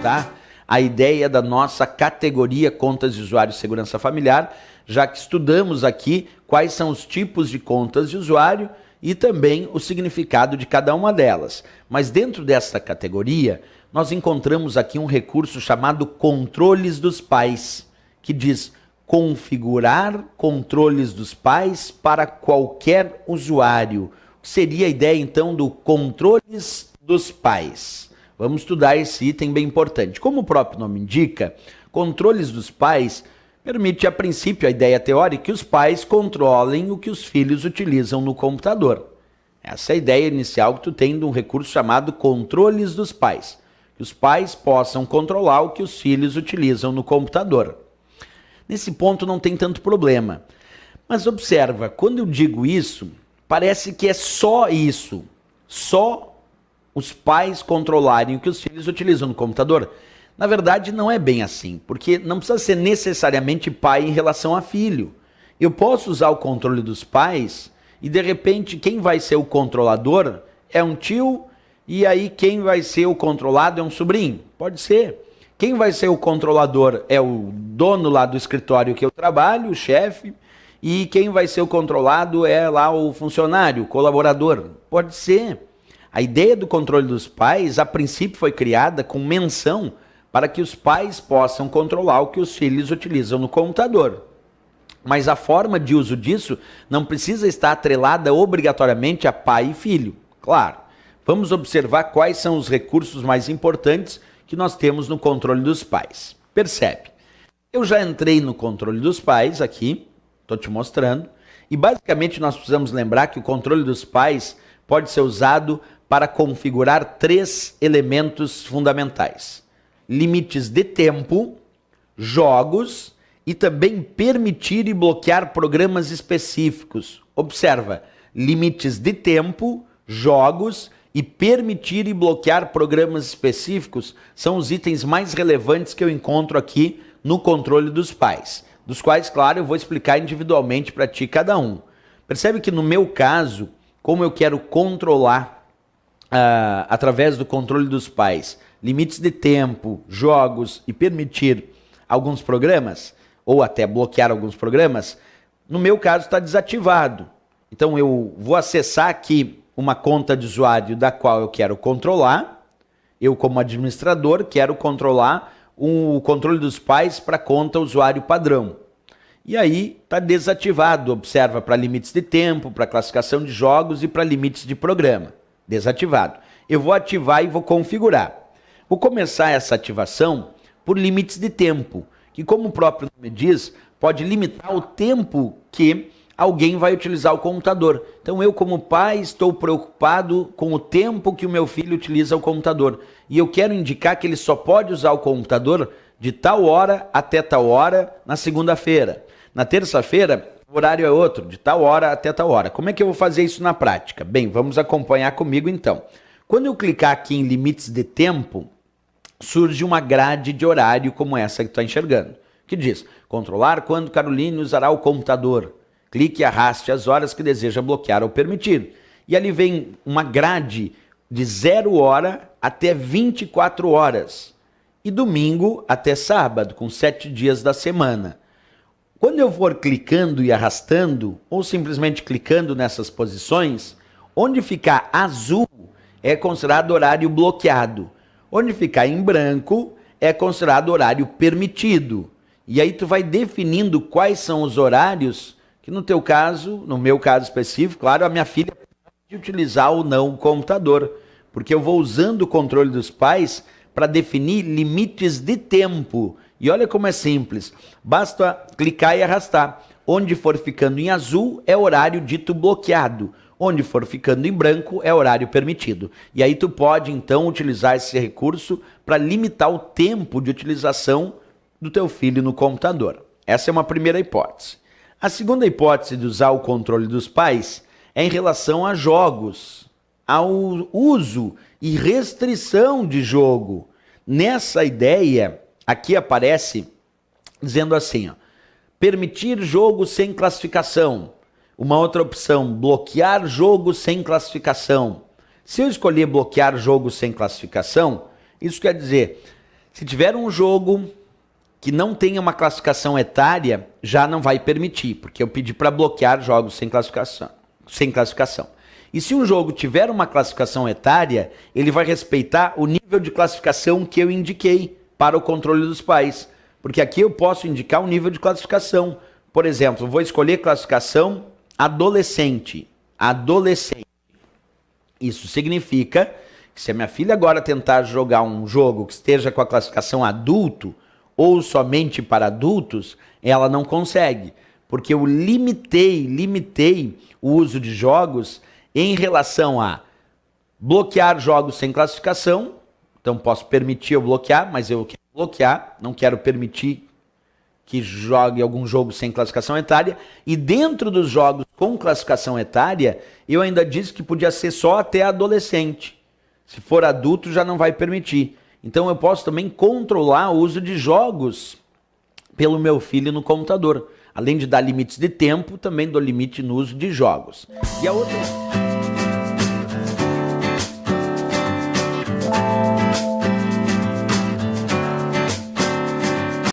tá? A ideia da nossa categoria contas de usuário e segurança familiar, já que estudamos aqui quais são os tipos de contas de usuário e também o significado de cada uma delas. Mas dentro dessa categoria, nós encontramos aqui um recurso chamado controles dos pais, que diz configurar controles dos pais para qualquer usuário. Seria a ideia então do controles dos pais. Vamos estudar esse item bem importante. Como o próprio nome indica, controles dos pais permite a princípio a ideia teórica que os pais controlem o que os filhos utilizam no computador. Essa é a ideia inicial que tu tem de um recurso chamado controles dos pais. Que os pais possam controlar o que os filhos utilizam no computador. Nesse ponto não tem tanto problema. Mas observa, quando eu digo isso, parece que é só isso. Só os pais controlarem o que os filhos utilizam no computador. Na verdade, não é bem assim, porque não precisa ser necessariamente pai em relação a filho. Eu posso usar o controle dos pais e, de repente, quem vai ser o controlador é um tio e aí quem vai ser o controlado é um sobrinho. Pode ser. Quem vai ser o controlador é o dono lá do escritório que eu trabalho, o chefe, e quem vai ser o controlado é lá o funcionário, o colaborador. Pode ser. A ideia do controle dos pais, a princípio, foi criada com menção para que os pais possam controlar o que os filhos utilizam no computador. Mas a forma de uso disso não precisa estar atrelada obrigatoriamente a pai e filho. Claro, vamos observar quais são os recursos mais importantes que nós temos no controle dos pais. Percebe? Eu já entrei no controle dos pais aqui, estou te mostrando, e basicamente nós precisamos lembrar que o controle dos pais pode ser usado para configurar 3 elementos fundamentais: limites de tempo, jogos e também permitir e bloquear programas específicos. Observa, limites de tempo, jogos e permitir e bloquear programas específicos são os itens mais relevantes que eu encontro aqui no controle dos pais, dos quais, claro, eu vou explicar individualmente para ti cada um. Percebe que no meu caso, como eu quero controlar através do controle dos pais, limites de tempo, jogos e permitir alguns programas, ou até bloquear alguns programas, no meu caso está desativado. Então eu vou acessar aqui uma conta de usuário da qual eu quero controlar, eu como administrador quero controlar o controle dos pais para conta usuário padrão. E aí está desativado, observa, para limites de tempo, para classificação de jogos e para limites de programa. Desativado. Eu vou ativar e vou configurar. Vou começar essa ativação por limites de tempo, que como o próprio nome diz, pode limitar o tempo que alguém vai utilizar o computador. Então eu como pai estou preocupado com o tempo que o meu filho utiliza o computador. E eu quero indicar que ele só pode usar o computador de tal hora até tal hora na segunda-feira. Na terça-feira, o horário é outro, de tal hora até tal hora. Como é que eu vou fazer isso na prática? Bem, vamos acompanhar comigo então. Quando eu clicar aqui em limites de tempo, surge uma grade de horário como essa que tu está enxergando, que diz: controlar quando Caroline usará o computador. Clique e arraste as horas que deseja bloquear ou permitir. E ali vem uma grade de 0 hora até 24 horas. E domingo até sábado, com 7 dias da semana. Quando eu for clicando e arrastando, ou simplesmente clicando nessas posições, onde ficar azul é considerado horário bloqueado. Onde ficar em branco é considerado horário permitido. E aí tu vai definindo quais são os horários que no teu caso, no meu caso específico, claro, a minha filha pode utilizar ou não o computador, porque eu vou usando o controle dos pais para definir limites de tempo. E olha como é simples, basta clicar e arrastar. Onde for ficando em azul é horário dito bloqueado. Onde for ficando em branco é horário permitido. E aí tu pode então utilizar esse recurso para limitar o tempo de utilização do teu filho no computador. Essa é uma primeira hipótese. A segunda hipótese de usar o controle dos pais é em relação a jogos, ao uso e restrição de jogo. Nessa ideia, aqui aparece dizendo assim, ó, permitir jogo sem classificação. Uma outra opção, bloquear jogo sem classificação. Se eu escolher bloquear jogo sem classificação, isso quer dizer, Se tiver um jogo que não tenha uma classificação etária, já não vai permitir, porque eu pedi para bloquear jogos sem classificação. E se um jogo tiver uma classificação etária, ele vai respeitar o nível de classificação que eu indiquei para o controle dos pais. Porque aqui eu posso indicar o nível de classificação. Por exemplo, vou escolher classificação adolescente. Adolescente. Isso significa que se a minha filha agora tentar jogar um jogo que esteja com a classificação adulto ou somente para adultos, ela não consegue. Porque eu limitei o uso de jogos em relação a bloquear jogos sem classificação. Então posso permitir eu bloquear, mas eu quero bloquear, não quero permitir que jogue algum jogo sem classificação etária. E dentro dos jogos com classificação etária, eu ainda disse que podia ser só até adolescente. Se for adulto, já não vai permitir. Então eu posso também controlar o uso de jogos pelo meu filho no computador. Além de dar limites de tempo, também dou limite no uso de jogos. E a outra...